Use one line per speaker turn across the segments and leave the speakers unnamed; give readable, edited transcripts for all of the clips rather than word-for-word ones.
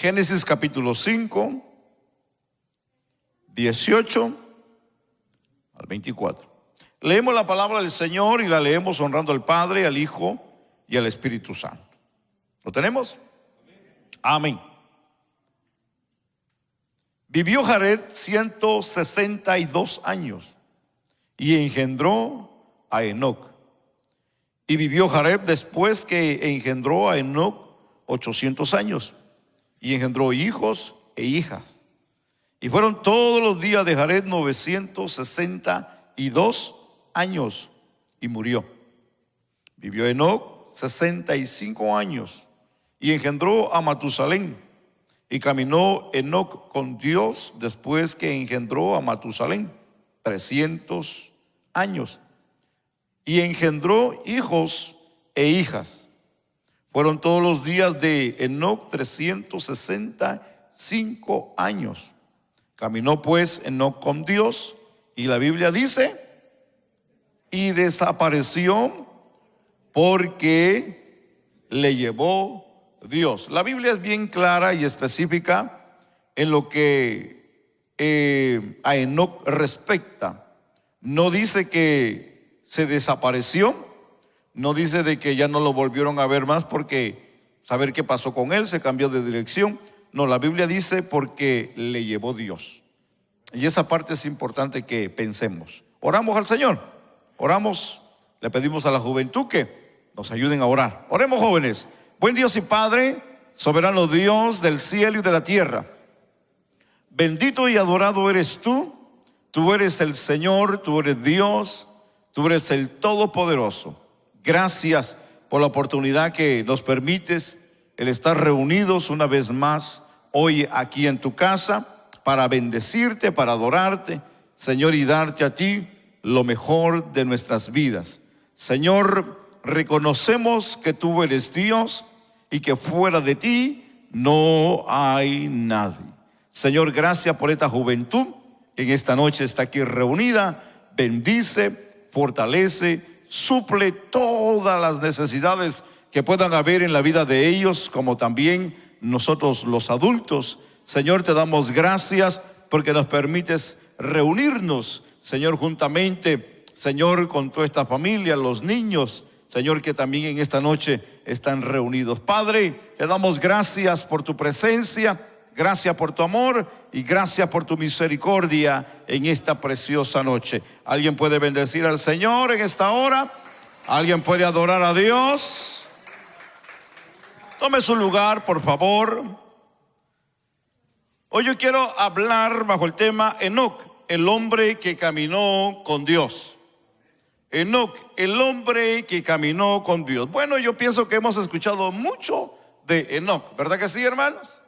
Génesis capítulo 5, 18 al 24. Leemos la palabra del Señor y la leemos honrando al Padre, al Hijo y al Espíritu Santo. ¿Lo tenemos? Amén. Vivió Jared 162 años y engendró a Enoc. Y vivió Jared después que engendró a Enoc 800 años y engendró hijos e hijas. Y fueron todos los días de Jared 962 años y murió. Vivió Enoc 65 años y engendró a Matusalén. Y caminó Enoc con Dios después que engendró a Matusalén 300 años. Y engendró hijos e hijas. Fueron todos los días de Enoc 365 años. Caminó pues Enoc con Dios, y la Biblia dice, y desapareció porque le llevó Dios. La Biblia es bien clara y específica en lo que a Enoc respecta. No dice que se desapareció, no dice de que ya no lo volvieron a ver más porque saber qué pasó con él, se cambió de dirección. No, la Biblia dice porque le llevó Dios. Y esa parte es importante que pensemos. Oramos al Señor, oramos, le pedimos a la juventud que nos ayuden a orar. Oremos, jóvenes. Buen Dios y Padre, soberano Dios del cielo y de la tierra, bendito y adorado eres tú. Tú eres el Señor, tú eres Dios, tú eres el Todopoderoso. Gracias por la oportunidad que nos permites el estar reunidos una vez más hoy aquí en tu casa para bendecirte, para adorarte, Señor, y darte a ti lo mejor de nuestras vidas. Señor, reconocemos que tú eres Dios y que fuera de ti no hay nadie. Señor, gracias por esta juventud que en esta noche está aquí reunida. Bendice, fortalece, suple todas las necesidades que puedan haber en la vida de ellos, como también nosotros los adultos. Señor, te damos gracias porque nos permites reunirnos, Señor, juntamente, Señor, con toda esta familia, los niños, Señor, que también en esta noche están reunidos. Padre, te damos gracias por tu presencia, gracias por tu amor y gracias por tu misericordia en esta preciosa noche. ¿Alguien puede bendecir al Señor en esta hora? ¿Alguien puede adorar a Dios? Tome su lugar, por favor. Hoy yo quiero hablar bajo el tema Enoc, el hombre que caminó con Dios. Enoc, el hombre que caminó con Dios. Bueno, yo pienso que hemos escuchado mucho de Enoc, ¿verdad que sí, hermanos?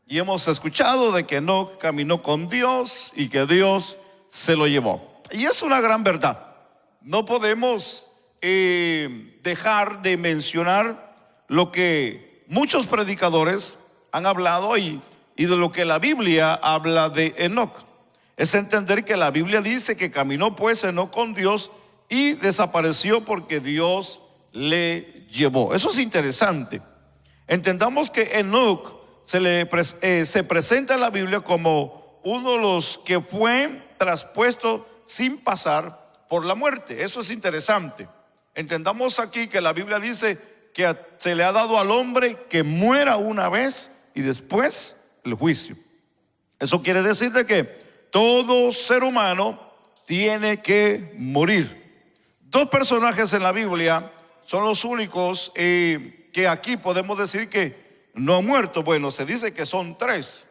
Y hemos escuchado de que Enoc caminó con Dios y que Dios se lo llevó. Y es una gran verdad. No podemos dejar de mencionar lo que muchos predicadores han hablado y de lo que la Biblia habla de Enoc. Es entender que la Biblia dice que caminó pues Enoc con Dios y desapareció porque Dios le llevó. Eso es interesante. Entendamos que Enoc se presenta en la Biblia como uno de los que fue traspuesto sin pasar por la muerte. Eso es interesante. Entendamos aquí que la Biblia dice que se le ha dado al hombre que muera una vez y después el juicio. Eso quiere decir de que todo ser humano tiene que morir. Dos personajes en la Biblia son los únicos que aquí podemos decir que no han muerto. Bueno, se dice que son tres.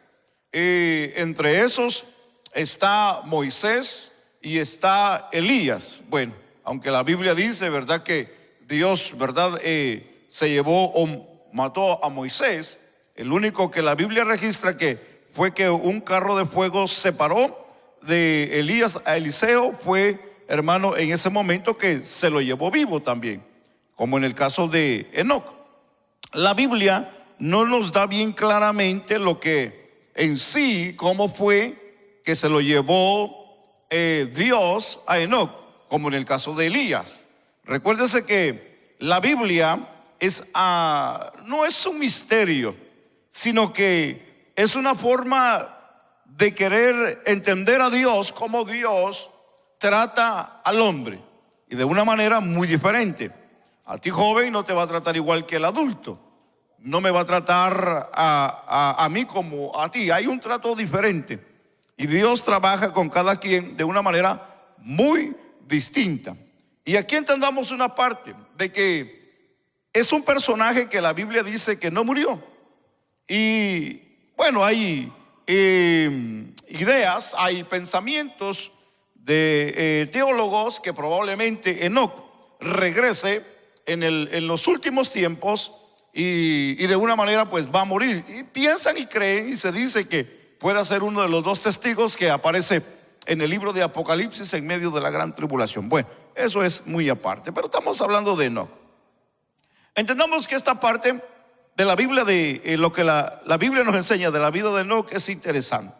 Entre esos está Moisés y está Elías. Bueno, aunque la Biblia dice, ¿verdad?, que Dios, ¿verdad?, se llevó o mató a Moisés. El único que la Biblia registra que fue que un carro de fuego separó de Elías a Eliseo fue, hermano, en ese momento que se lo llevó vivo también, como en el caso de Enoc. La Biblia no nos da bien claramente lo que en sí, cómo fue que se lo llevó Dios a Enoc, como en el caso de Elías. Recuérdese que la Biblia no es un misterio. sino que es una forma de querer entender a Dios, como Dios trata al hombre, y de una manera muy diferente. A ti, joven, no te va a tratar igual que el adulto, no me va a tratar a mí como a ti. Hay un trato diferente, y Dios trabaja con cada quien de una manera muy distinta. Y aquí entendamos una parte de que es un personaje que la Biblia dice que no murió. Y bueno, hay ideas, hay pensamientos de teólogos que probablemente Enoc regrese en los últimos tiempos y de una manera pues va a morir. Y piensan y creen y se dice que puede ser uno de los dos testigos que aparece en el libro de Apocalipsis en medio de la gran tribulación. Bueno, eso es muy aparte, pero estamos hablando de Enoc. Entendamos que esta parte de la Biblia, de lo que la Biblia nos enseña de la vida de Enoc, es interesante.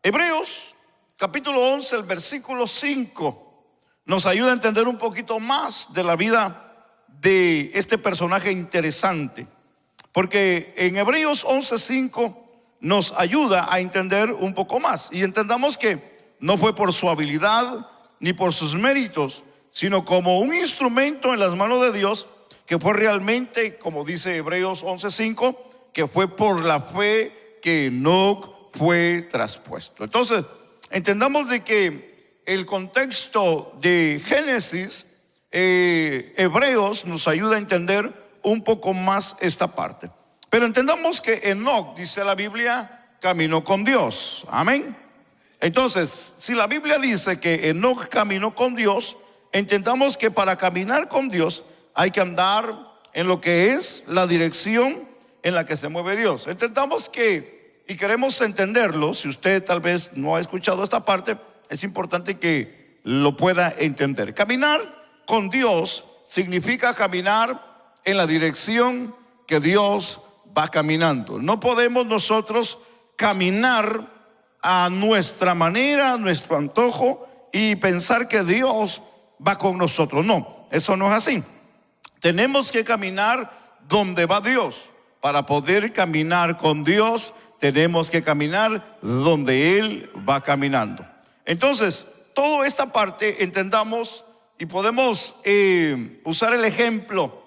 Hebreos capítulo 11, el versículo 5 nos ayuda a entender un poquito más de la vida de este personaje interesante, porque en Hebreos 11:5 nos ayuda a entender un poco más, y entendamos que no fue por su habilidad ni por sus méritos, sino como un instrumento en las manos de Dios, que fue realmente, como dice Hebreos 11:5, que fue por la fe que Enoc fue traspuesto. Entonces, entendamos de que el contexto de Génesis, Hebreos nos ayuda a entender un poco más esta parte. Pero entendamos que Enoc, dice la Biblia, caminó con Dios. Amén. Entonces, si la Biblia dice que Enoc caminó con Dios, entendamos que para caminar con Dios hay que andar en lo que es la dirección en la que se mueve Dios. Entendamos que, y queremos entenderlo, si usted tal vez no ha escuchado esta parte, es importante que lo pueda entender. Caminar con Dios significa caminar en la dirección que Dios va caminando. No podemos nosotros caminar a nuestra manera, a nuestro antojo, y pensar que Dios va con nosotros. No, eso no es así. Tenemos que caminar donde va Dios. Para poder caminar con Dios, tenemos que caminar donde Él va caminando. Entonces, toda esta parte entendamos y podemos usar el ejemplo,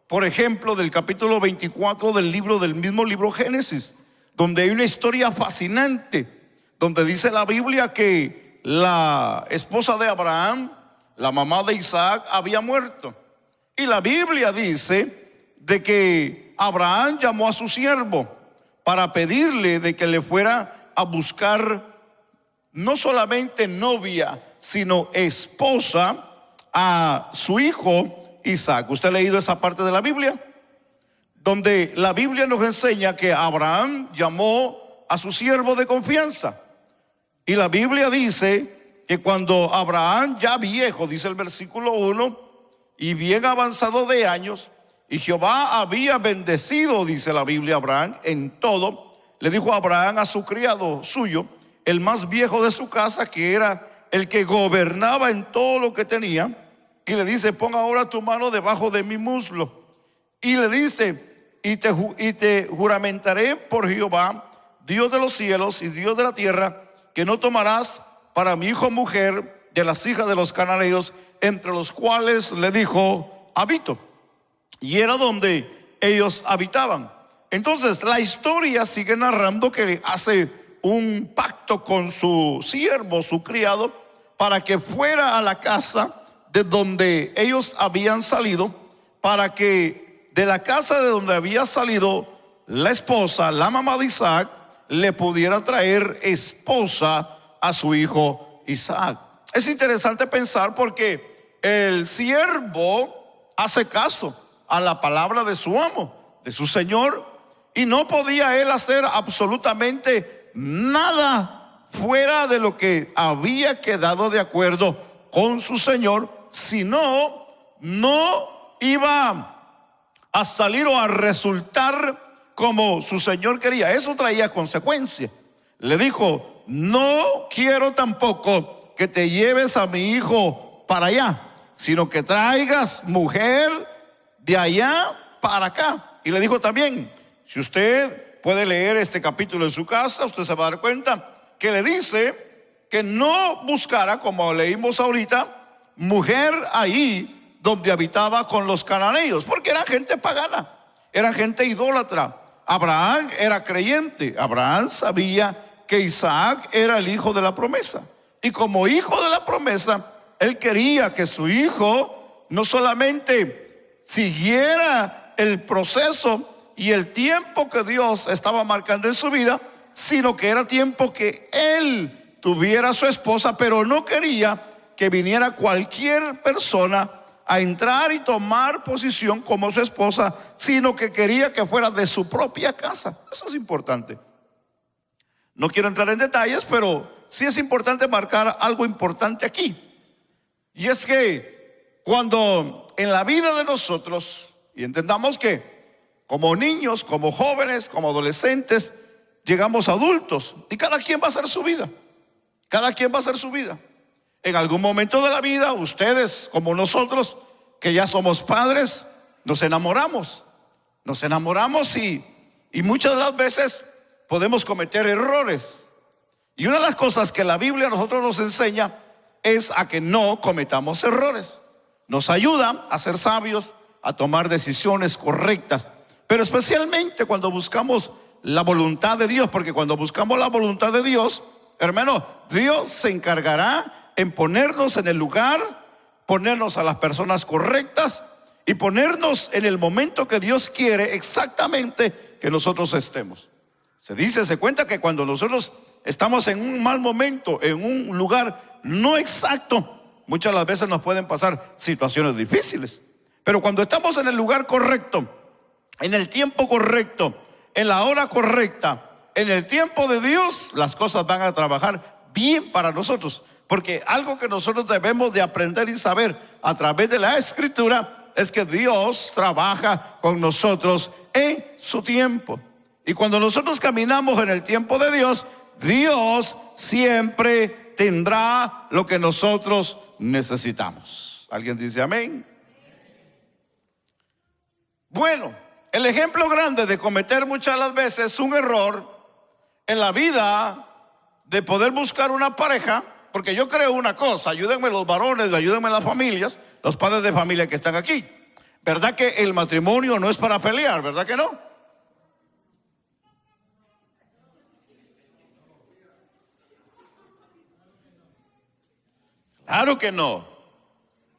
por ejemplo, del capítulo 24 del mismo libro Génesis, donde hay una historia fascinante, donde dice la Biblia que la esposa de Abraham, la mamá de Isaac, había muerto. Y la Biblia dice de que Abraham llamó a su siervo para pedirle de que le fuera a buscar no solamente novia, sino esposa a su hijo Isaac. ¿Usted ha leído esa parte de la Biblia? Donde la Biblia nos enseña que Abraham llamó a su siervo de confianza. Y la Biblia dice que cuando Abraham, ya viejo, dice el versículo 1, y bien avanzado de años, y Jehová había bendecido, dice la Biblia, a Abraham en todo, le dijo a Abraham a su criado suyo, el más viejo de su casa, que era el que gobernaba en todo lo que tenía, y le dice: pon ahora tu mano debajo de mi muslo. Y le dice: y te juramentaré por Jehová, Dios de los cielos y Dios de la tierra, que no tomarás para mi hijo mujer de las hijas de los cananeos, entre los cuales le dijo habito. Y era donde ellos habitaban. Entonces la historia sigue narrando que hace un pacto con su siervo, su criado, para que fuera a la casa de donde ellos habían salido, para que de la casa de donde había salido la esposa, la mamá de Isaac, le pudiera traer esposa a su hijo Isaac. Es interesante pensar porque el siervo hace caso a la palabra de su amo, de su señor, y no podía él hacer absolutamente nada fuera de lo que había quedado de acuerdo con su señor, sino no iba a salir o a resultar como su señor quería. Eso traía consecuencias. Le dijo: no quiero tampoco que te lleves a mi hijo para allá, sino que traigas mujer de allá para acá. Y le dijo también: si usted puede leer este capítulo en su casa, usted se va a dar cuenta que le dice que no buscara, como leímos ahorita, mujer ahí donde habitaba con los cananeos, porque era gente pagana, era gente idólatra. Abraham era creyente. Abraham sabía que Isaac era el hijo de la promesa, y como hijo de la promesa, él quería que su hijo no solamente siguiera el proceso y el tiempo que Dios estaba marcando en su vida, sino que era tiempo que él tuviera su esposa, pero no quería que viniera cualquier persona a entrar y tomar posición como su esposa, sino que quería que fuera de su propia casa. Eso es importante. No quiero entrar en detalles, pero sí es importante marcar algo importante aquí. Y es que cuando en la vida de nosotros, y entendamos que como niños, como jóvenes, como adolescentes, llegamos adultos, y cada quien va a hacer su vida. Cada quien va a hacer su vida. En algún momento de la vida, ustedes como nosotros, que ya somos padres, nos enamoramos. Nos enamoramos y muchas de las veces podemos cometer errores. Y una de las cosas que la Biblia a nosotros nos enseña es a que no cometamos errores. Nos ayuda a ser sabios, a tomar decisiones correctas, pero especialmente cuando buscamos la voluntad de Dios, porque cuando buscamos la voluntad de Dios, hermano, Dios se encargará en ponernos en el lugar, ponernos a las personas correctas y ponernos en el momento que Dios quiere exactamente que nosotros estemos. Se cuenta que cuando nosotros estamos en un mal momento, en un lugar no exacto, muchas de las veces nos pueden pasar situaciones difíciles. Pero cuando estamos en el lugar correcto, en el tiempo correcto, en la hora correcta, en el tiempo de Dios, las cosas van a trabajar bien para nosotros. Porque algo que nosotros debemos de aprender y saber a través de la Escritura es que Dios trabaja con nosotros en su tiempo. Y cuando nosotros caminamos en el tiempo de Dios, Dios siempre tendrá lo que nosotros necesitamos. ¿Alguien dice amén? Bueno, el ejemplo grande de cometer muchas de las veces un error en la vida de poder buscar una pareja, porque yo creo una cosa, ayúdenme los varones, ayúdenme las familias, los padres de familia que están aquí. ¿Verdad que el matrimonio no es para pelear? ¿Verdad que no? Claro que no.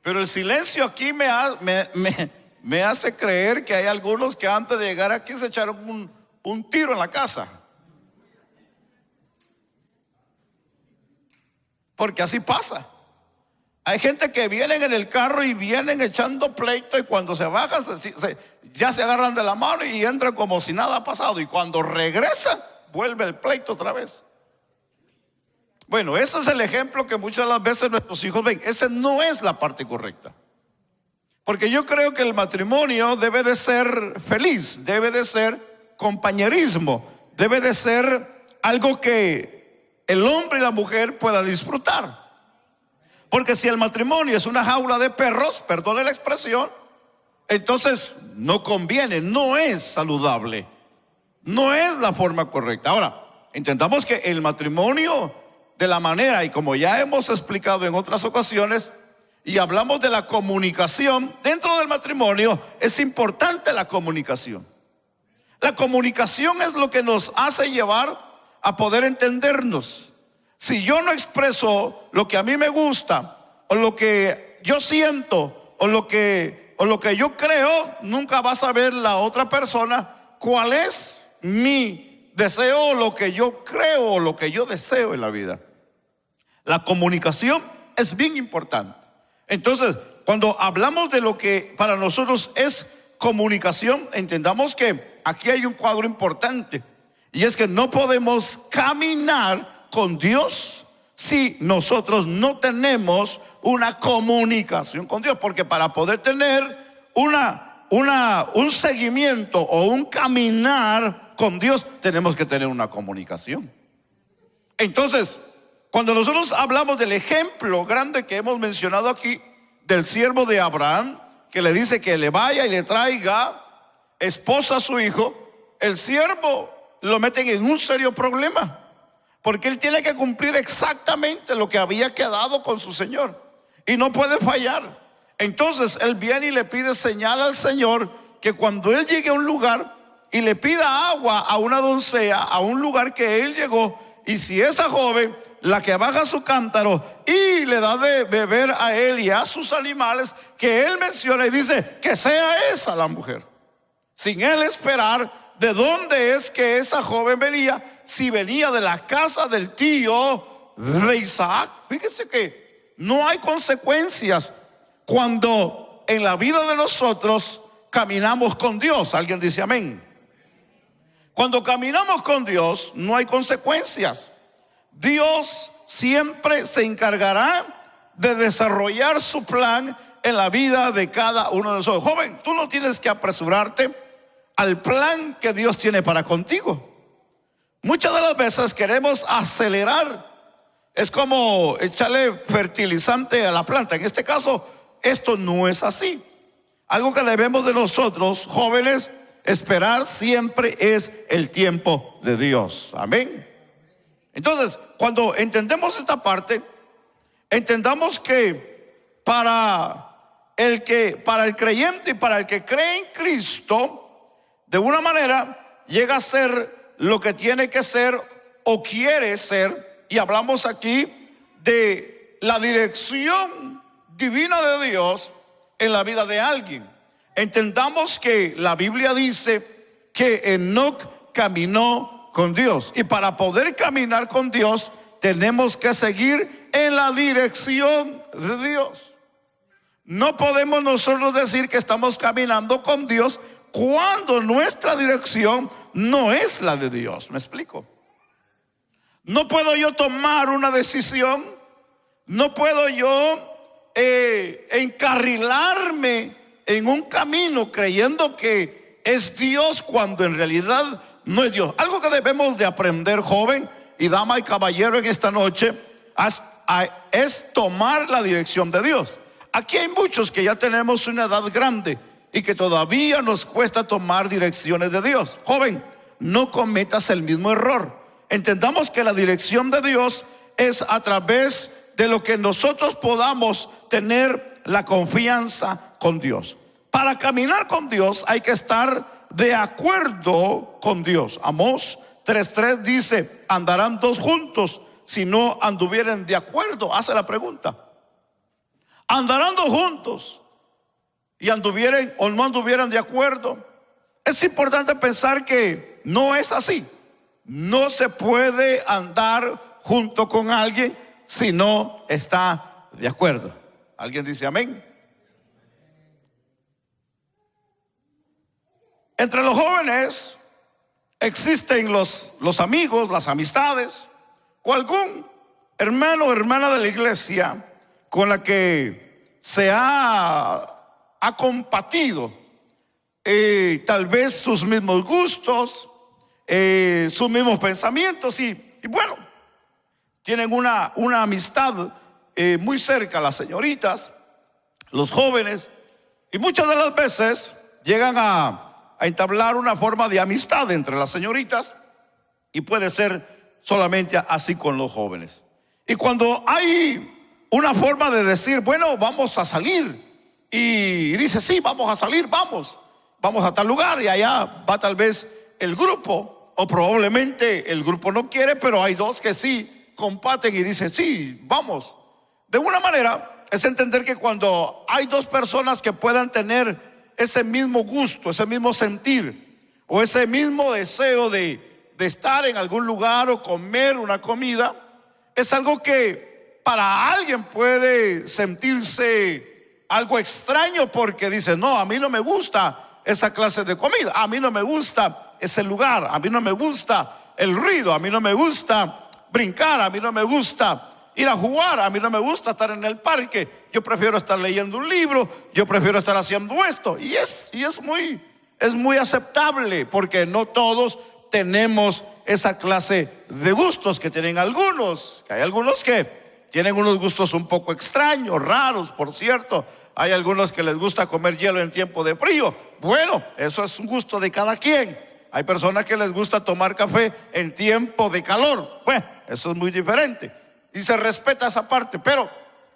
Pero el silencio aquí me hace creer que hay algunos que antes de llegar aquí se echaron un tiro en la casa. Porque así pasa. Hay gente que vienen en el carro y vienen echando pleito, y cuando se bajan ya se agarran de la mano y entran como si nada ha pasado, y cuando regresan vuelve el pleito otra vez. Bueno, ese es el ejemplo que muchas de las veces nuestros hijos ven. Esa no es la parte correcta. Porque yo creo que el matrimonio debe de ser feliz, debe de ser compañerismo, debe de ser algo que el hombre y la mujer puedan disfrutar. Porque si el matrimonio es una jaula de perros, perdone la expresión, entonces no conviene, no es saludable, no es la forma correcta. Ahora, intentamos que el matrimonio, de la manera, y como ya hemos explicado en otras ocasiones, y hablamos de la comunicación, dentro del matrimonio es importante la comunicación. La comunicación es lo que nos hace llevar a poder entendernos. Si yo no expreso lo que a mí me gusta, o lo que yo siento, o lo que yo creo, nunca va a saber la otra persona cuál es mi deseo, o lo que yo creo, o lo que yo deseo en la vida. La comunicación es bien importante. Entonces, cuando hablamos de lo que para nosotros es comunicación, entendamos que aquí hay un cuadro importante, y es que no podemos caminar con Dios si nosotros no tenemos una comunicación con Dios. Porque para poder tener un seguimiento o un caminar con Dios, tenemos que tener una comunicación. Entonces, cuando nosotros hablamos del ejemplo grande que hemos mencionado aquí, del siervo de Abraham, que le dice que le vaya y le traiga esposa a su hijo, el siervo lo meten en un serio problema, porque él tiene que cumplir exactamente lo que había quedado con su Señor y no puede fallar. Entonces él viene y le pide señal al Señor que cuando él llegue a un lugar y le pida agua a una doncella, a un lugar que él llegó, y si esa joven, la que baja su cántaro y le da de beber a él y a sus animales, que él menciona y dice que sea esa la mujer, sin él esperar de dónde es que esa joven venía, si venía de la casa del tío de Isaac. Fíjese que no hay consecuencias cuando en la vida de nosotros caminamos con Dios. Alguien dice amén. Cuando caminamos con Dios no hay consecuencias. Dios siempre se encargará de desarrollar su plan en la vida de cada uno de nosotros. Joven, tú no tienes que apresurarte al plan que Dios tiene para contigo. Muchas de las veces queremos acelerar. Es como echarle fertilizante a la planta. En este caso, esto no es así. Algo que debemos de nosotros, jóvenes, esperar siempre es el tiempo de Dios. Amén. Entonces, cuando entendemos esta parte, entendamos que para el creyente y para el que cree en Cristo, de una manera llega a ser lo que tiene que ser o quiere ser. Y hablamos aquí de la dirección divina de Dios en la vida de alguien. Entendamos que la Biblia dice que Enoc caminó con Dios, y para poder caminar con Dios tenemos que seguir en la dirección de Dios. No podemos nosotros decir que estamos caminando con Dios cuando nuestra dirección no es la de Dios. ¿Me explico? No puedo yo tomar una decisión, no puedo yo encarrilarme en un camino creyendo que es Dios cuando en realidad no es Dios. Algo que debemos de aprender, joven y dama y caballero, en esta noche es tomar la dirección de Dios. Aquí hay muchos que ya tenemos una edad grande y que todavía nos cuesta tomar direcciones de Dios. Joven, no cometas el mismo error. Entendamos que la dirección de Dios es a través de lo que nosotros podamos tener la confianza con Dios. Para caminar con Dios hay que estar de acuerdo con Dios. Amós 3:3 dice: andarán dos juntos si no anduvieren de acuerdo. Hace la pregunta: ¿andarán dos juntos y anduvieran o no anduvieran de acuerdo? Es importante pensar que no es así. No se puede andar junto con alguien si no está de acuerdo. ¿Alguien dice amén? Entre los jóvenes existen los amigos, las amistades, o algún hermano o hermana de la iglesia con la que se ha compartido tal vez sus mismos gustos, sus mismos pensamientos, y bueno, tienen una amistad muy cerca, las señoritas, los jóvenes, y muchas de las veces llegan a entablar una forma de amistad entre las señoritas, y puede ser solamente así con los jóvenes. Y cuando hay una forma de decir, bueno, vamos a salir, y dice, sí, vamos a salir, vamos a tal lugar, y allá va tal vez el grupo, o probablemente el grupo no quiere, pero hay dos que sí comparten y dicen, sí, vamos. De una manera es entender que cuando hay dos personas que puedan tener ese mismo gusto, ese mismo sentir, o ese mismo deseo de estar en algún lugar o comer una comida, es algo que para alguien puede sentirse algo extraño, porque dice, no, a mí no me gusta esa clase de comida, a mí no me gusta ese lugar, a mí no me gusta el ruido, a mí no me gusta brincar, a mí no me gusta ir a jugar, a mí no me gusta estar en el parque, yo prefiero estar leyendo un libro, yo prefiero estar haciendo esto, y es muy aceptable, porque no todos tenemos esa clase de gustos que tienen algunos. Hay algunos que tienen unos gustos un poco extraños, raros, por cierto. Hay algunos que les gusta comer hielo en tiempo de frío. Bueno, eso es un gusto de cada quien. Hay personas que les gusta tomar café en tiempo de calor. Bueno, eso es muy diferente y se respeta esa parte. Pero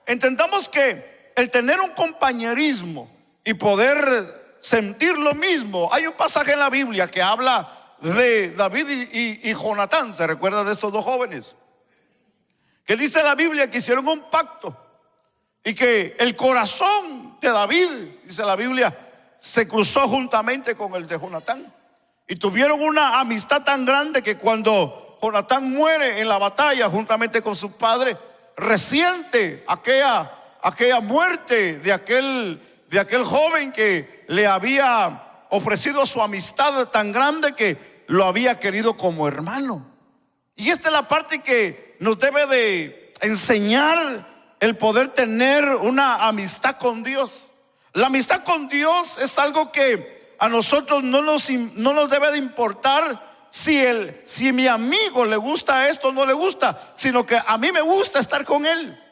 entendamos que el tener un compañerismo y poder sentir lo mismo. Hay un pasaje en la Biblia que habla de David y Jonatán. ¿Se recuerda de estos dos jóvenes? Que dice la Biblia que hicieron un pacto y que el corazón de David, dice la Biblia, se cruzó juntamente con el de Jonatán. Y tuvieron una amistad tan grande que cuando Jonatán muere en la batalla juntamente con su padre, resiente aquella muerte de aquel joven que le había ofrecido su amistad tan grande que lo había querido como hermano. Y esta es la parte que nos debe de enseñar el poder tener una amistad con Dios. La amistad con Dios es algo que a nosotros no nos debe de importar si mi amigo le gusta esto o no le gusta, sino que a mí me gusta estar con él.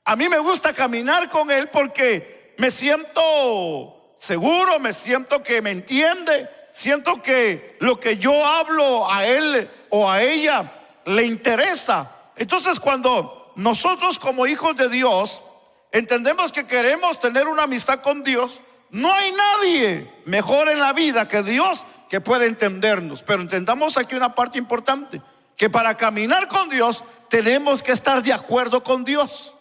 A mí me gusta caminar con él porque me siento seguro, me siento que me entiende, siento que lo que yo hablo a él o a ella le interesa. Entonces, cuando nosotros como hijos de Dios entendemos que queremos tener una amistad con Dios, no hay nadie mejor en la vida que Dios que pueda entendernos. Pero entendamos aquí una parte importante, que para caminar con Dios tenemos que estar de acuerdo con Dios.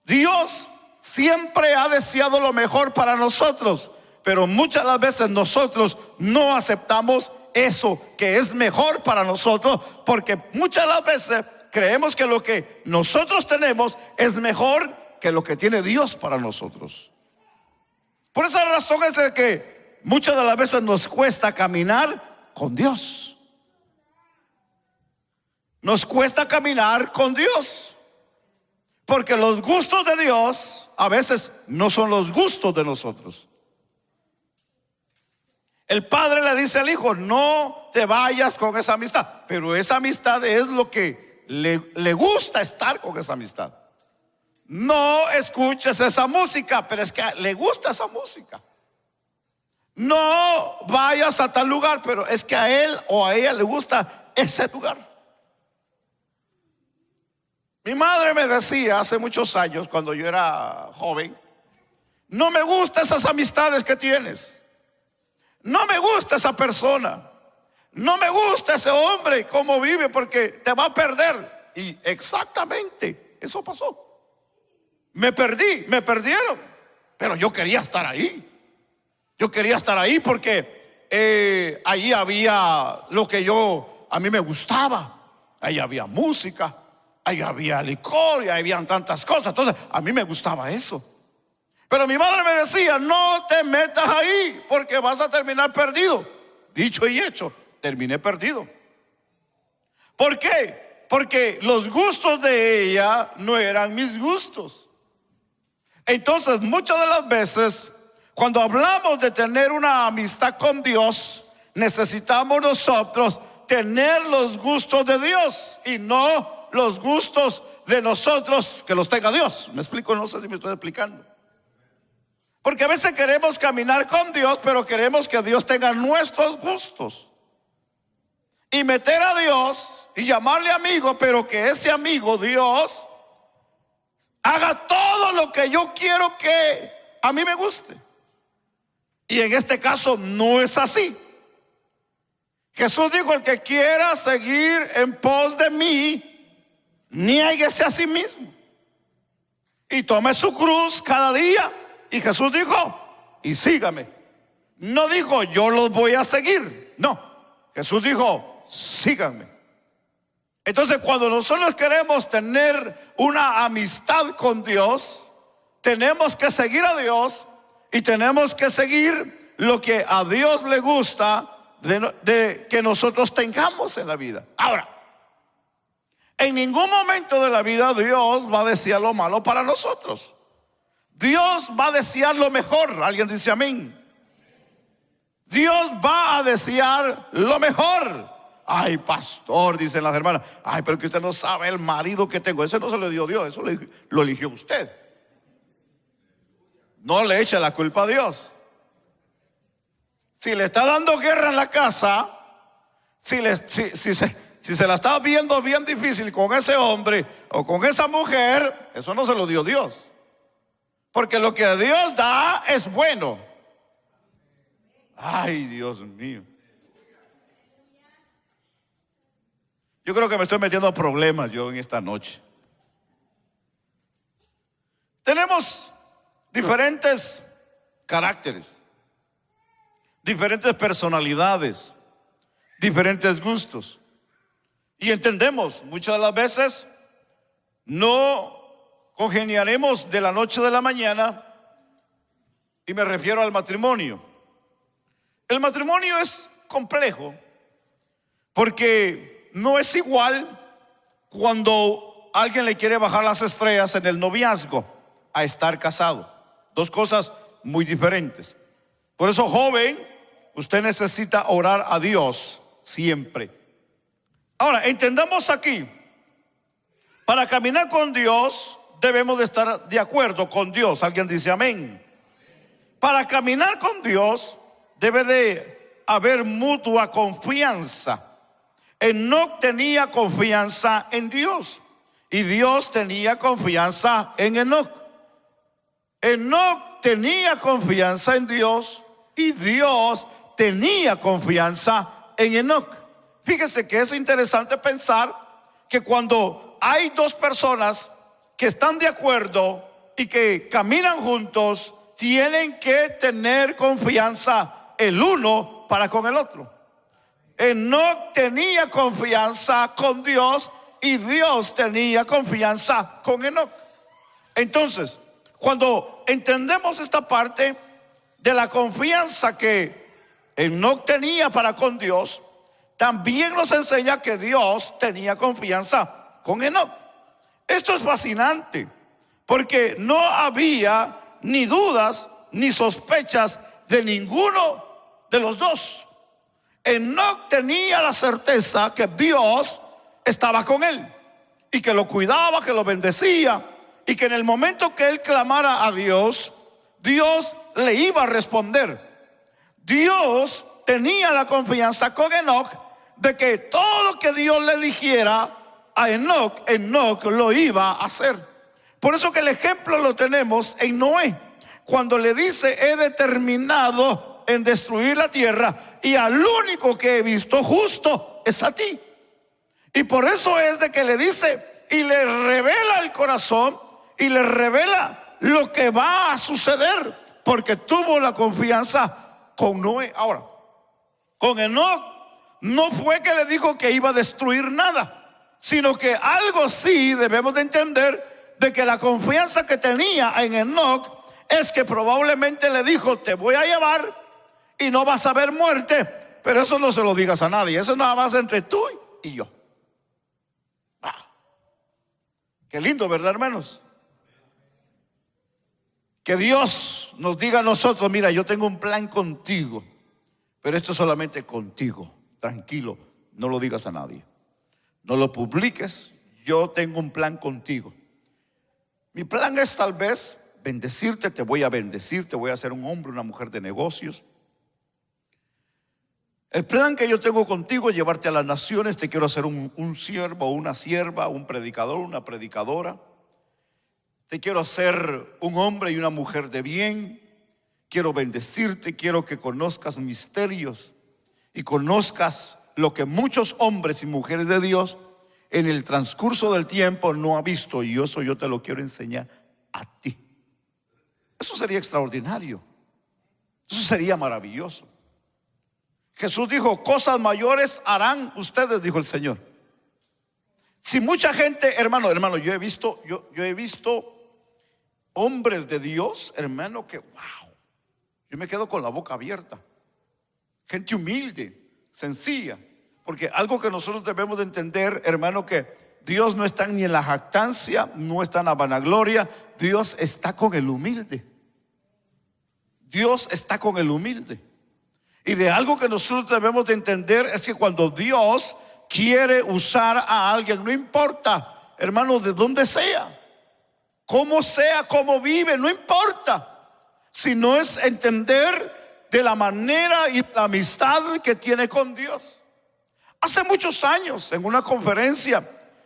Dios siempre ha deseado lo mejor para nosotros, pero muchas de las veces nosotros no aceptamos eso que es mejor para nosotros, porque muchas de las veces creemos que lo que nosotros tenemos es mejor que lo que tiene Dios para nosotros. Por esa razón es de que muchas de las veces nos cuesta caminar con Dios. Nos cuesta caminar con Dios, porque los gustos de Dios a veces no son los gustos de nosotros. El padre le dice al hijo: no te vayas con esa amistad, pero esa amistad es lo que le gusta estar con esa amistad. No escuches esa música, pero es que le gusta esa música. No vayas a tal lugar, pero es que a él o a ella le gusta ese lugar. Mi madre me decía hace muchos años, cuando yo era joven: no me gustan esas amistades que tienes, no me gusta esa persona, no me gusta ese hombre, cómo vive, porque te va a perder. Y exactamente eso pasó. Me perdieron, pero yo quería estar ahí. Yo quería estar ahí porque allí había lo que a mí me gustaba. Ahí había música, ahí había licor y ahí habían tantas cosas. Entonces a mí me gustaba eso. Pero mi madre me decía: no te metas ahí porque vas a terminar perdido. Dicho y hecho, terminé perdido. ¿Por qué? Porque los gustos de ella no eran mis gustos. Entonces, muchas de las veces, cuando hablamos de tener una amistad con Dios, necesitamos nosotros tener los gustos de Dios y no los gustos de nosotros que los tenga Dios. ¿Me explico? No sé si me estoy explicando. Porque a veces queremos caminar con Dios, pero queremos que Dios tenga nuestros gustos. Y meter a Dios y llamarle amigo, pero que ese amigo, Dios, haga todo lo que yo quiero que a mí me guste. Y en este caso no es así. Jesús dijo: el que quiera seguir en pos de mí, niéguese a sí mismo y tome su cruz cada día. Y Jesús dijo: y sígame. No dijo: yo los voy a seguir. No, Jesús dijo: síganme. Entonces, cuando nosotros queremos tener una amistad con Dios, tenemos que seguir a Dios y tenemos que seguir lo que a Dios le gusta de que nosotros tengamos en la vida. Ahora, en ningún momento de la vida Dios va a desear lo malo para nosotros. Dios va a desear lo mejor. ¿Alguien dice amén? Dios va a desear lo mejor. Ay, pastor, dicen las hermanas, ay, pero que usted no sabe el marido que tengo. Ese no se lo dio Dios, eso lo eligió usted. No le eche la culpa a Dios. Si le está dando guerra en la casa, Si se la estaba viendo bien difícil con ese hombre o con esa mujer, eso no se lo dio Dios. Porque lo que Dios da es bueno. Ay, Dios mío. Yo creo que me estoy metiendo a problemas yo en esta noche. Tenemos diferentes caracteres, diferentes personalidades, diferentes gustos. Y entendemos, muchas de las veces no congeniaremos de la noche a la mañana, y me refiero al matrimonio. El matrimonio es complejo porque no es igual cuando alguien le quiere bajar las estrellas en el noviazgo a estar casado. Dos cosas muy diferentes. Por eso, joven, usted necesita orar a Dios siempre. Ahora, entendamos aquí, para caminar con Dios debemos de estar de acuerdo con Dios. Alguien dice amén. Para caminar con Dios debe de haber mutua confianza. Enoc tenía confianza en Dios y Dios tenía confianza en Enoc. Enoc tenía confianza en Dios y Dios tenía confianza en Enoc. Fíjese que es interesante pensar que cuando hay dos personas que están de acuerdo y que caminan juntos, tienen que tener confianza el uno para con el otro. Enoc tenía confianza con Dios y Dios tenía confianza con Enoc. Entonces, cuando entendemos esta parte de la confianza que Enoc tenía para con Dios, también nos enseña que Dios tenía confianza con Enoc. Esto es fascinante porque no había ni dudas ni sospechas de ninguno de los dos. Enoc tenía la certeza que Dios estaba con él y que lo cuidaba, que lo bendecía, y que en el momento que él clamara a Dios, Dios le iba a responder. Dios tenía la confianza con Enoc de que todo lo que Dios le dijera a Enoc, Enoc lo iba a hacer. Por eso que el ejemplo lo tenemos en Noé, cuando le dice: he determinado en destruir la tierra y al único que he visto justo es a ti. Y por eso es de que le dice y le revela el corazón y le revela lo que va a suceder, porque tuvo la confianza con Noé. Ahora, con Enoc no fue que le dijo que iba a destruir nada, sino que algo sí debemos de entender, de que la confianza que tenía en Enoc es que probablemente le dijo: te voy a llevar y no vas a ver muerte, pero eso no se lo digas a nadie, eso nada más entre tú y yo. Qué lindo, ¿verdad, hermanos? Que Dios nos diga a nosotros: mira, yo tengo un plan contigo, pero esto es solamente contigo. Tranquilo, no lo digas a nadie, no lo publiques. Yo tengo un plan contigo. Mi plan es tal vez bendecirte, te voy a bendecir, te voy a hacer un hombre, una mujer de negocios. El plan que yo tengo contigo es llevarte a las naciones. Te quiero hacer un siervo, una sierva, un predicador, una predicadora. Te quiero hacer un hombre y una mujer de bien. Quiero bendecirte, quiero que conozcas misterios y conozcas lo que muchos hombres y mujeres de Dios en el transcurso del tiempo no han visto, y eso yo te lo quiero enseñar a ti. Eso sería extraordinario, eso sería maravilloso. Jesús dijo: cosas mayores harán ustedes, dijo el Señor. Si mucha gente, hermano, yo he visto hombres de Dios, hermano, que wow, yo me quedo con la boca abierta. Gente humilde, sencilla. Porque algo que nosotros debemos de entender, hermano, que Dios no está ni en la jactancia, no está en la vanagloria. Dios está con el humilde. Dios está con el humilde. Y de algo que nosotros debemos de entender es que cuando Dios quiere usar a alguien, no importa, hermano, de dónde sea, cómo vive, no importa, sino es entender de la manera y la amistad que tiene con Dios. Hace muchos años, en una conferencia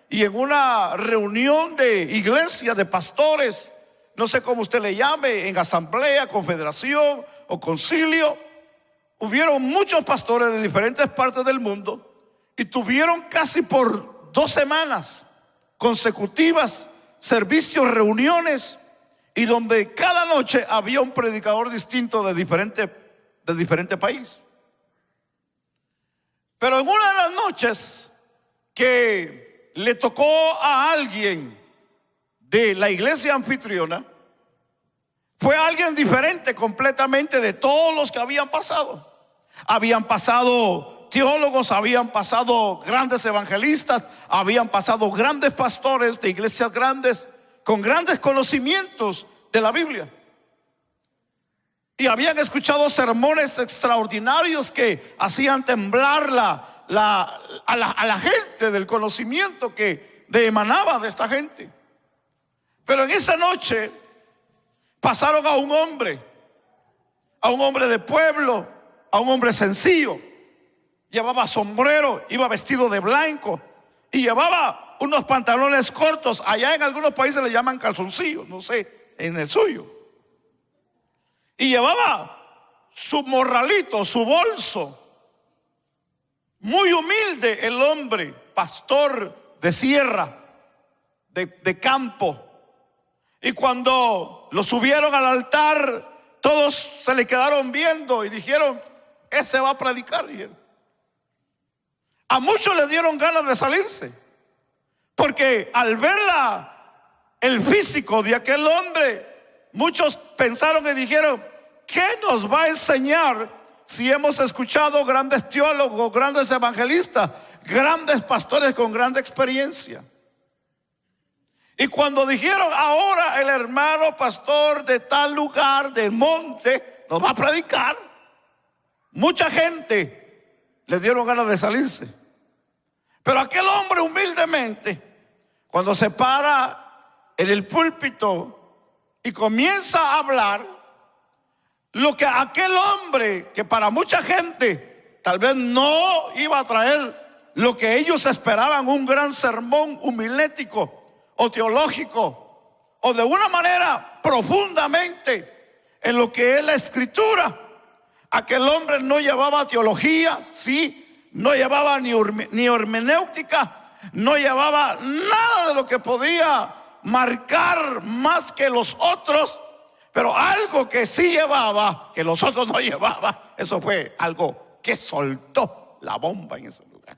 y en una reunión de iglesia, de pastores, no sé cómo usted le llame, en asamblea, confederación o concilio, hubieron muchos pastores de diferentes partes del mundo y tuvieron casi por 2 semanas consecutivas servicios, reuniones, y donde cada noche había un predicador distinto de diferente país. Pero en una de las noches que le tocó a alguien de la iglesia anfitriona, fue alguien diferente completamente de todos los que habían pasado. Habían pasado teólogos, habían pasado grandes evangelistas, habían pasado grandes pastores de iglesias grandes con grandes conocimientos de la Biblia, y habían escuchado sermones extraordinarios que hacían temblar a la gente del conocimiento que emanaba de esta gente. Pero en esa noche pasaron a un hombre de pueblo, a un hombre sencillo. Llevaba sombrero, iba vestido de blanco y llevaba unos pantalones cortos. Allá en algunos países le llaman calzoncillos, no sé en el suyo. Y llevaba su morralito, su bolso. Muy humilde el hombre, pastor de sierra, de campo. Y cuando lo subieron al altar, todos se le quedaron viendo y dijeron: ese va a predicar, dijeron. A muchos les dieron ganas de salirse, porque al ver el físico de aquel hombre, muchos pensaron y dijeron: ¿qué nos va a enseñar si hemos escuchado grandes teólogos, grandes evangelistas, grandes pastores con grande experiencia? Y cuando dijeron: ahora el hermano pastor de tal lugar del monte nos va a predicar, mucha gente les dieron ganas de salirse. Pero aquel hombre humildemente, cuando se para en el púlpito y comienza a hablar, lo que aquel hombre, que para mucha gente tal vez no iba a traer lo que ellos esperaban, un gran sermón homilético o teológico, o de una manera profundamente en lo que es la escritura, aquel hombre no llevaba teología, sí, no llevaba ni hermenéutica, no llevaba nada de lo que podía marcar más que los otros. Pero algo que sí llevaba, que los otros no llevaban, eso fue algo que soltó la bomba en ese lugar.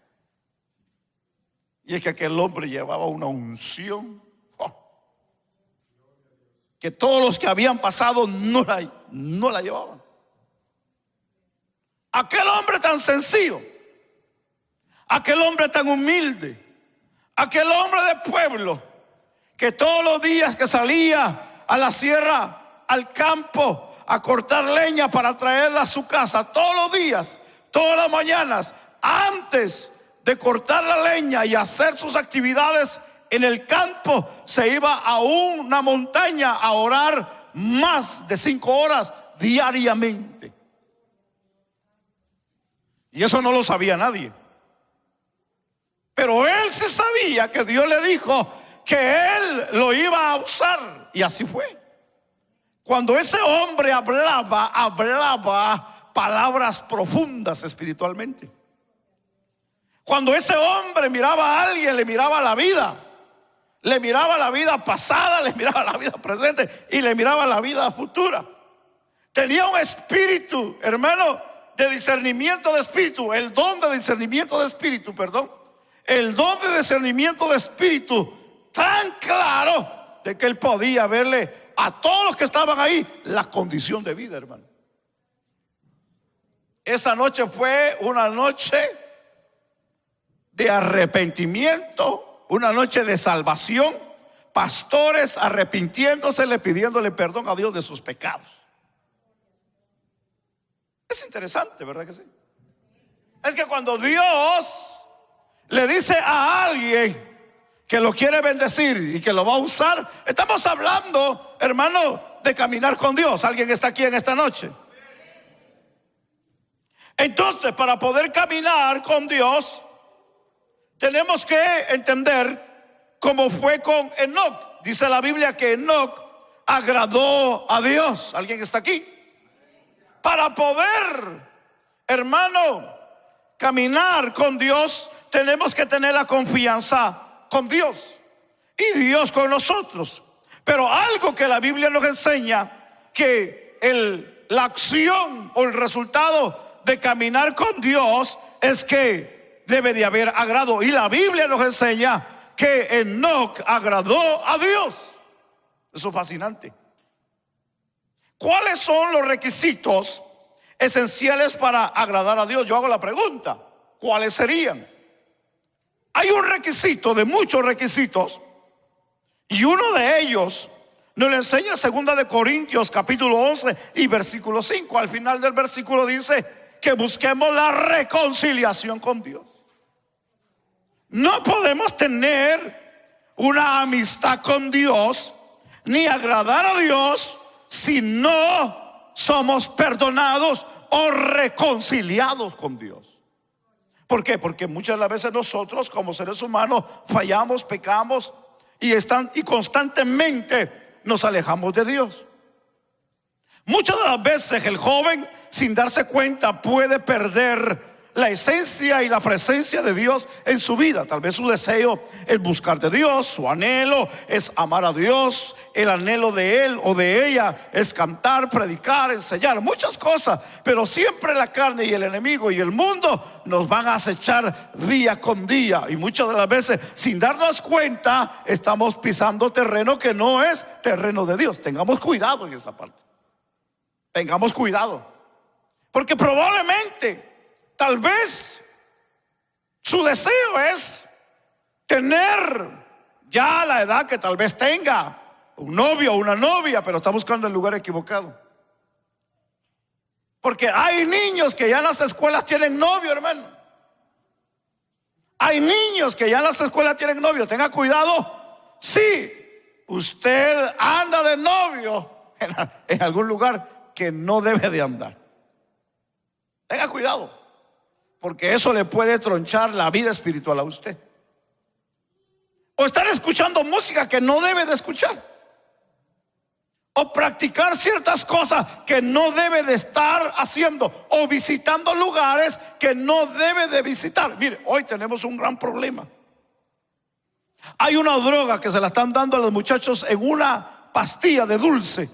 Y es que aquel hombre llevaba una unción que todos los que habían pasado no la llevaban. Aquel hombre tan sencillo, aquel hombre tan humilde, aquel hombre de pueblo, que todos los días que salía a la sierra, al campo, a cortar leña para traerla a su casa, todos los días, todas las mañanas, antes de cortar la leña y hacer sus actividades en el campo, se iba a una montaña a orar más de 5 horas diariamente. Y eso no lo sabía nadie. Pero él sí sabía que Dios le dijo que él lo iba a usar, y así fue. Cuando ese hombre hablaba palabras profundas espiritualmente. Cuando ese hombre miraba a alguien, le miraba la vida. Le miraba la vida pasada, le miraba la vida presente y le miraba la vida futura. Tenía un espíritu, hermano, de discernimiento de espíritu. El don de discernimiento de espíritu, perdón. El don de discernimiento de espíritu tan claro de que él podía verle a todos los que estaban ahí la condición de vida, hermano. Esa noche fue una noche de arrepentimiento, una noche de salvación. Pastores arrepintiéndose, pidiéndole perdón a Dios de sus pecados. Es interesante, ¿verdad que sí? Es que cuando Dios le dice a alguien que lo quiere bendecir y que lo va a usar, estamos hablando, hermano, de caminar con Dios. ¿Alguien está aquí en esta noche? Entonces, para poder caminar con Dios, tenemos que entender cómo fue con Enoc. Dice la Biblia que Enoc agradó a Dios. ¿Alguien está aquí? Para poder, hermano, caminar con Dios, tenemos que tener la confianza con Dios y Dios con nosotros. Pero algo que la Biblia nos enseña, que la acción o el resultado de caminar con Dios es que debe de haber agrado. Y la Biblia nos enseña que Enoc agradó a Dios. Eso es fascinante. ¿Cuáles son los requisitos esenciales para agradar a Dios? Yo hago la pregunta, ¿cuáles serían? Hay un requisito de muchos requisitos, y uno de ellos nos lo enseña 2 de Corintios capítulo 11 y versículo 5. Al final del versículo dice que busquemos la reconciliación con Dios. No podemos tener una amistad con Dios ni agradar a Dios si no somos perdonados o reconciliados con Dios. ¿Por qué? Porque muchas de las veces nosotros como seres humanos fallamos, pecamos y constantemente nos alejamos de Dios. Muchas de las veces el joven, sin darse cuenta, puede perder la esencia y la presencia de Dios en su vida. Tal vez su deseo es buscar de Dios, su anhelo es amar a Dios, el anhelo de él o de ella es cantar, predicar, enseñar, muchas cosas. Pero siempre la carne y el enemigo y el mundo nos van a acechar día con día, y muchas de las veces sin darnos cuenta estamos pisando terreno que no es terreno de Dios. Tengamos cuidado en esa parte. Tengamos cuidado, porque probablemente, tal vez, su deseo es tener ya la edad que tal vez tenga, un novio o una novia, pero está buscando el lugar equivocado. Porque hay niños que ya en las escuelas tienen novio, hermano. Hay niños que ya en las escuelas tienen novio. Tenga cuidado si usted anda de novio en algún lugar que no debe de andar. Tenga cuidado, porque eso le puede tronchar la vida espiritual a usted. O estar escuchando música que no debe de escuchar, o practicar ciertas cosas que no debe de estar haciendo, o visitando lugares que no debe de visitar. Mire, hoy tenemos un gran problema. Hay una droga que se la están dando a los muchachos en una pastilla de dulce,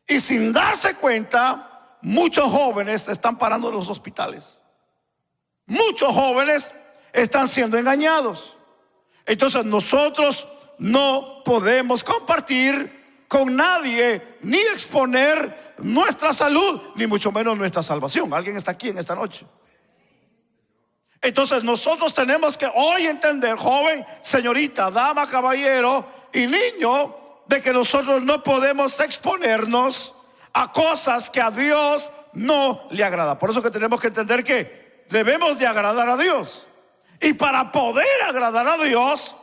y sin darse cuenta, muchos jóvenes están parando en los hospitales. Muchos jóvenes están siendo engañados. Entonces nosotros no podemos compartir con nadie, ni exponer nuestra salud, ni mucho menos nuestra salvación. ¿Alguien está aquí en esta noche? Entonces nosotros tenemos que hoy entender, joven, señorita, dama, caballero y niño, de que nosotros no podemos exponernos a cosas que a Dios no le agrada. Por eso que tenemos que entender que debemos de agradar a Dios. Y para poder agradar a Dios,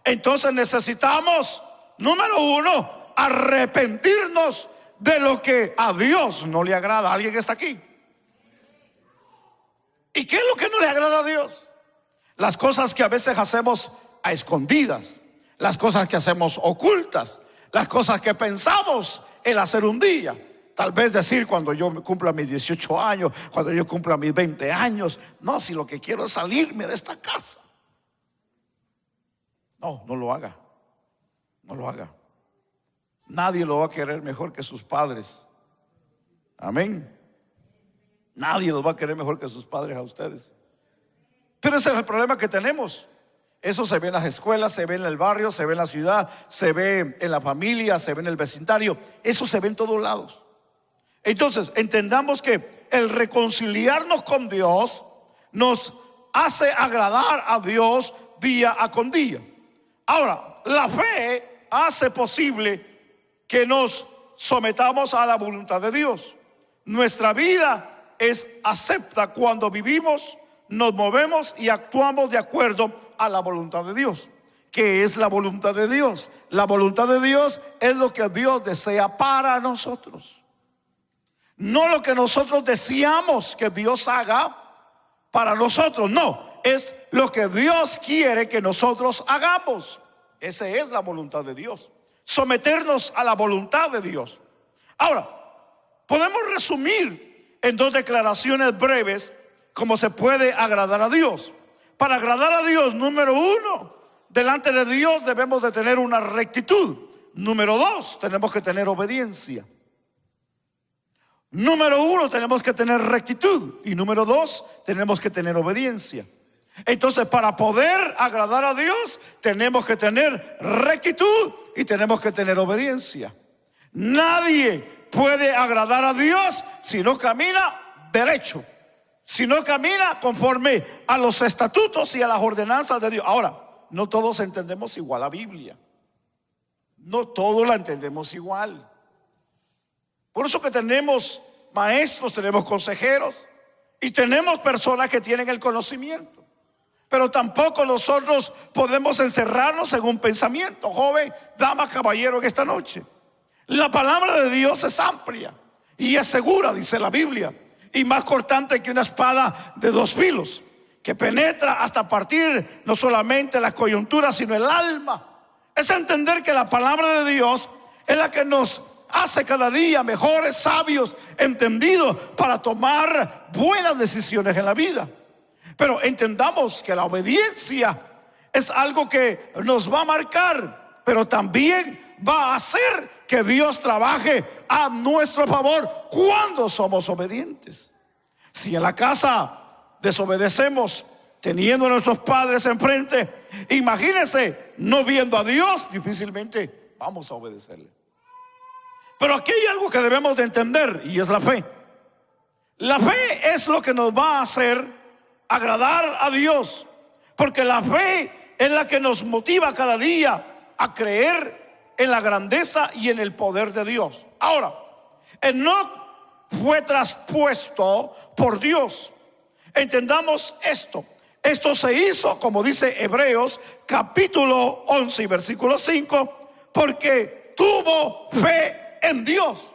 entonces necesitamos, número uno, arrepentirnos de lo que a Dios no le agrada. ¿Alguien está aquí? ¿Y qué es lo que no le agrada a Dios? Las cosas que a veces hacemos a escondidas, las cosas que hacemos ocultas, las cosas que pensamos el hacer un día. Tal vez decir, cuando yo cumpla mis 18 años, cuando yo cumpla mis 20 años, no, si lo que quiero es salirme de esta casa. No, no lo haga. No lo haga. Nadie lo va a querer mejor que sus padres. Amén. Nadie los va a querer mejor que sus padres a ustedes. Pero ese es el problema que tenemos. Eso se ve en las escuelas, se ve en el barrio, se ve en la ciudad, se ve en la familia, se ve en el vecindario. Eso se ve en todos lados. Entonces, entendamos que el reconciliarnos con Dios nos hace agradar a Dios día con día. Ahora, la fe hace posible que nos sometamos a la voluntad de Dios. Nuestra vida es acepta cuando vivimos, nos movemos y actuamos de acuerdo a la voluntad de Dios. ¿Qué es la voluntad de Dios? La voluntad de Dios es lo que Dios desea para nosotros. No lo que nosotros deseamos que Dios haga para nosotros, no, es lo que Dios quiere que nosotros hagamos. Esa es la voluntad de Dios. Someternos a la voluntad de Dios. Ahora, podemos resumir en dos declaraciones breves cómo se puede agradar a Dios. Para agradar a Dios, número uno, delante de Dios debemos de tener una rectitud. Número dos, tenemos que tener obediencia. Número uno, tenemos que tener rectitud. Y número dos, tenemos que tener obediencia. Entonces, para poder agradar a Dios, tenemos que tener rectitud y tenemos que tener obediencia. Nadie puede agradar a Dios si no camina derecho, si no camina conforme a los estatutos y a las ordenanzas de Dios. Ahora, no todos entendemos igual la Biblia. No todos la entendemos igual. Por eso que tenemos maestros, tenemos consejeros y tenemos personas que tienen el conocimiento. Pero tampoco nosotros podemos encerrarnos en un pensamiento. Joven, dama, caballero, en esta noche, la palabra de Dios es amplia y es segura, dice la Biblia, y más cortante que una espada de dos filos, que penetra hasta partir no solamente las coyunturas, sino el alma. Es entender que la palabra de Dios es la que nos hace cada día mejores, sabios, entendidos para tomar buenas decisiones en la vida. Pero entendamos que la obediencia es algo que nos va a marcar, pero también va a hacer que Dios trabaje a nuestro favor cuando somos obedientes. Si en la casa desobedecemos teniendo a nuestros padres enfrente, imagínense no viendo a Dios, difícilmente vamos a obedecerle. Pero aquí hay algo que debemos de entender y es la fe. La fe es lo que nos va a hacer agradar a Dios, porque la fe es la que nos motiva cada día a creer en la grandeza y en el poder de Dios. Ahora, Enoc fue traspuesto por Dios. Entendamos esto. Esto se hizo, como dice Hebreos capítulo 11 y versículo 5, porque tuvo fe en Dios.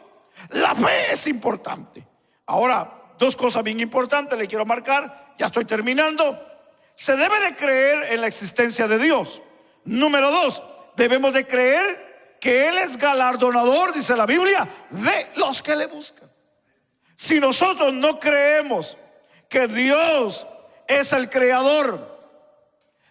La fe es importante. Ahora, dos cosas bien importantes le quiero marcar. Ya estoy terminando. Se debe de creer en la existencia de Dios. Número dos, debemos de creer que Él es galardonador, dice la Biblia, de los que le buscan. Si nosotros no creemos que Dios es el creador,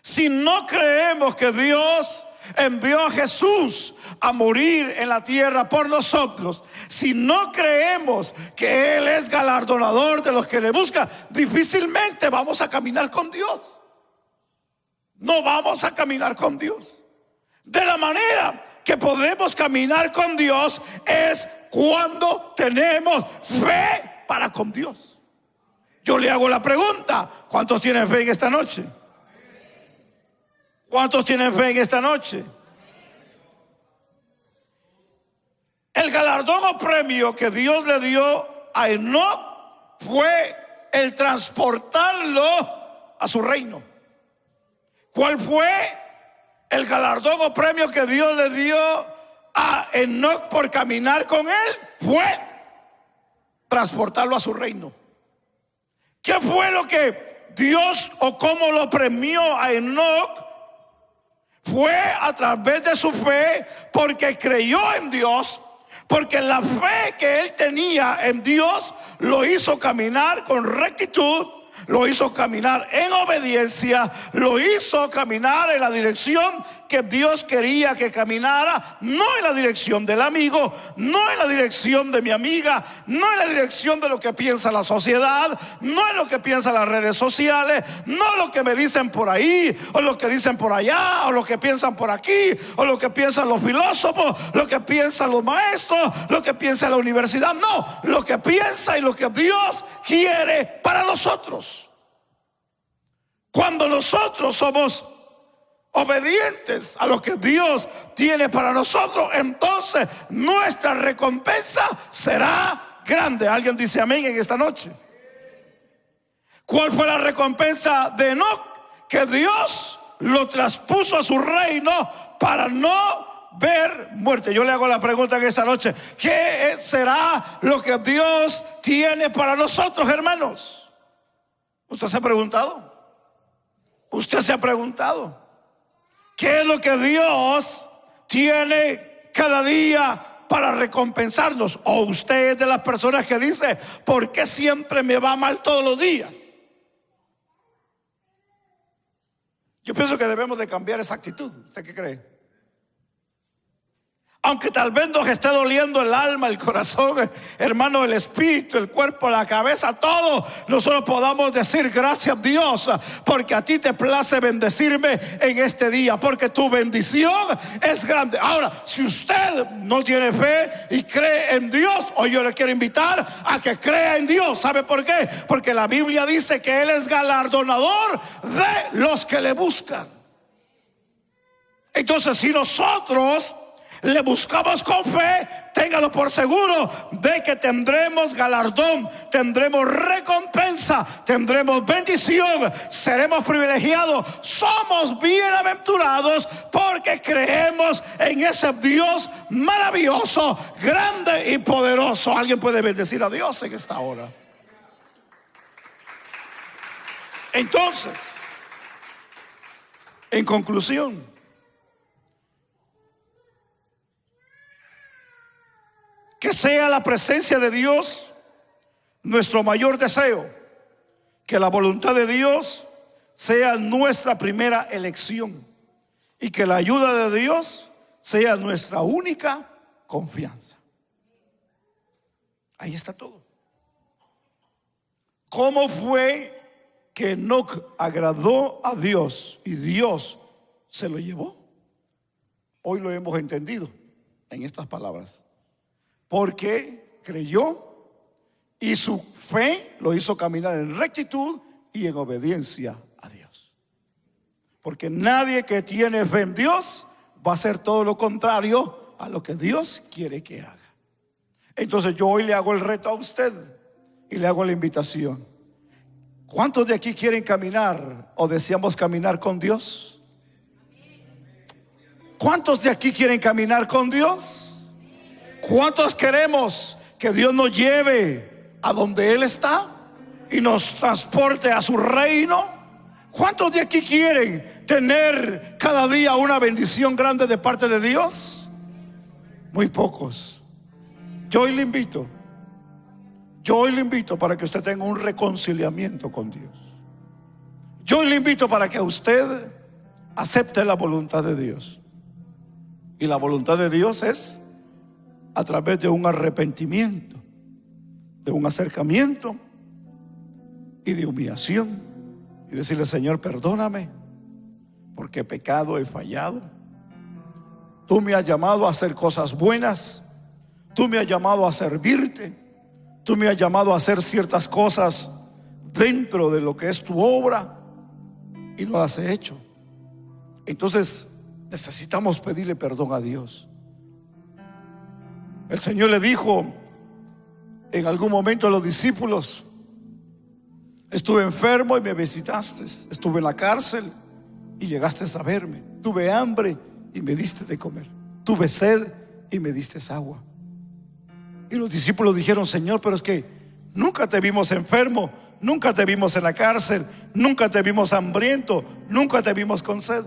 si no creemos que Dios envió a Jesús a morir en la tierra por nosotros, si no creemos que Él es galardonador de los que le buscan, difícilmente vamos a caminar con Dios. No vamos a caminar con Dios. De la manera que podemos caminar con Dios es cuando tenemos fe para con Dios. Yo le hago la pregunta: ¿cuántos tienen fe en esta noche? ¿Cuántos tienen fe en esta noche? El galardón o premio que Dios le dio a Enoc fue el transportarlo a su reino. ¿Cuál fue el galardón o premio que Dios le dio a Enoc por caminar con él? Fue transportarlo a su reino. ¿Qué fue lo que Dios o cómo lo premió a Enoc? Fue a través de su fe, porque creyó en Dios, porque la fe que él tenía en Dios lo hizo caminar con rectitud, lo hizo caminar en obediencia, lo hizo caminar en la dirección que Dios quería que caminara, no en la dirección del amigo, no en la dirección de mi amiga, no en la dirección de lo que piensa la sociedad, no en lo que piensan las redes sociales, no lo que me dicen por ahí, o lo que dicen por allá, o lo que piensan por aquí, o lo que piensan los filósofos, lo que piensan los maestros, lo que piensa la universidad. No, lo que piensa y lo que Dios quiere para nosotros. Cuando nosotros somos obedientes a lo que Dios tiene para nosotros, entonces nuestra recompensa será grande. ¿Alguien dice amén en esta noche? ¿Cuál fue la recompensa de Enoc? Que Dios lo traspuso a su reino para no ver muerte. Yo le hago la pregunta en esta noche: ¿qué será lo que Dios tiene para nosotros, hermanos? ¿Usted se ha preguntado? Usted se ha preguntado, ¿qué es lo que Dios tiene cada día para recompensarnos? O usted es de las personas que dice, ¿por qué siempre me va mal todos los días? Yo pienso que debemos de cambiar esa actitud. ¿Usted qué cree? Aunque tal vez nos esté doliendo el alma, el corazón, hermano, el espíritu, el cuerpo, la cabeza, todo, nosotros podamos decir gracias Dios, porque a ti te place bendecirme en este día, porque tu bendición es grande. Ahora, si usted no tiene fe y cree en Dios, hoy yo le quiero invitar a que crea en Dios. ¿Sabe por qué? Porque la Biblia dice que Él es galardonador de los que le buscan. Entonces, si nosotros le buscamos con fe, téngalo por seguro de que tendremos galardón, tendremos recompensa, tendremos bendición, seremos privilegiados, somos bienaventurados porque creemos en ese Dios maravilloso, grande y poderoso. Alguien puede bendecir a Dios en esta hora. Entonces, en conclusión, que sea la presencia de Dios nuestro mayor deseo, que la voluntad de Dios sea nuestra primera elección y que la ayuda de Dios sea nuestra única confianza. Ahí está todo. ¿Cómo fue que Enoc agradó a Dios y Dios se lo llevó? Hoy lo hemos entendido en estas palabras. Porque creyó y su fe lo hizo caminar en rectitud y en obediencia a Dios. Porque nadie que tiene fe en Dios va a hacer todo lo contrario a lo que Dios quiere que haga. Entonces yo hoy le hago el reto a usted y le hago la invitación. ¿Cuántos de aquí quieren caminar o deseamos caminar con Dios? ¿Cuántos de aquí quieren caminar con Dios? ¿Cuántos queremos que Dios nos lleve a donde Él está y nos transporte a su reino? ¿Cuántos de aquí quieren tener cada día una bendición grande de parte de Dios? Muy pocos. Yo hoy le invito para que usted tenga un reconciliamiento con Dios. Yo hoy le invito para que usted acepte la voluntad de Dios. Y la voluntad de Dios es a través de un arrepentimiento, de un acercamiento y de humillación, y decirle: Señor, perdóname porque he pecado, he fallado. Tú me has llamado a hacer cosas buenas, tú me has llamado a servirte, tú me has llamado a hacer ciertas cosas dentro de lo que es tu obra y no las he hecho. Entonces necesitamos pedirle perdón a Dios. El Señor le dijo en algún momento a los discípulos: estuve enfermo y me visitaste, estuve en la cárcel y llegaste a verme, tuve hambre y me diste de comer, tuve sed y me diste agua. Y los discípulos dijeron: Señor, pero es que nunca te vimos enfermo, nunca te vimos en la cárcel, nunca te vimos hambriento, nunca te vimos con sed.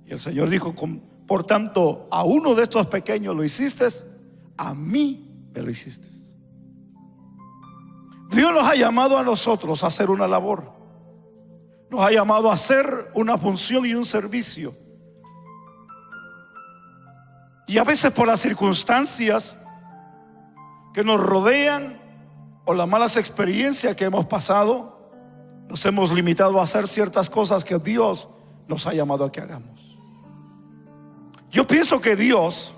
Y el Señor dijo: por tanto, a uno de estos pequeños lo hiciste, a mí me lo hiciste. Dios nos ha llamado a nosotros a hacer una labor, nos ha llamado a hacer una función y un servicio. Y a veces por las circunstancias que nos rodean o las malas experiencias que hemos pasado, nos hemos limitado a hacer ciertas cosas que Dios nos ha llamado a que hagamos. Yo pienso que Dios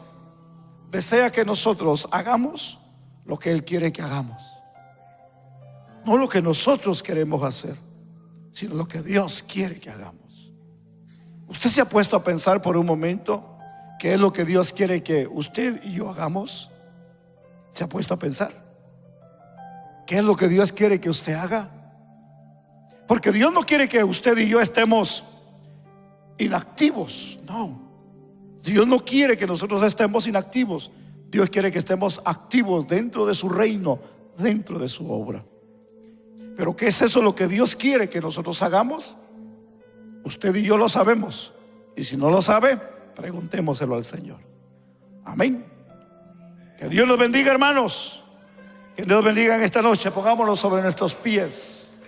desea que nosotros hagamos lo que Él quiere que hagamos, no lo que nosotros queremos hacer, sino lo que Dios quiere que hagamos. ¿Usted se ha puesto a pensar por un momento qué es lo que Dios quiere que usted y yo hagamos? ¿Se ha puesto a pensar qué es lo que Dios quiere que usted haga? Porque Dios no quiere que usted y yo estemos inactivos, no. Dios no quiere que nosotros estemos inactivos. Dios quiere que estemos activos dentro de su reino, dentro de su obra. Pero ¿qué es eso lo que Dios quiere que nosotros hagamos?
Usted y yo lo sabemos. Y si no lo sabe, preguntémoselo al Señor. Amén. Que Dios los bendiga, hermanos. Que Dios bendiga en esta noche. Pongámonos sobre nuestros pies.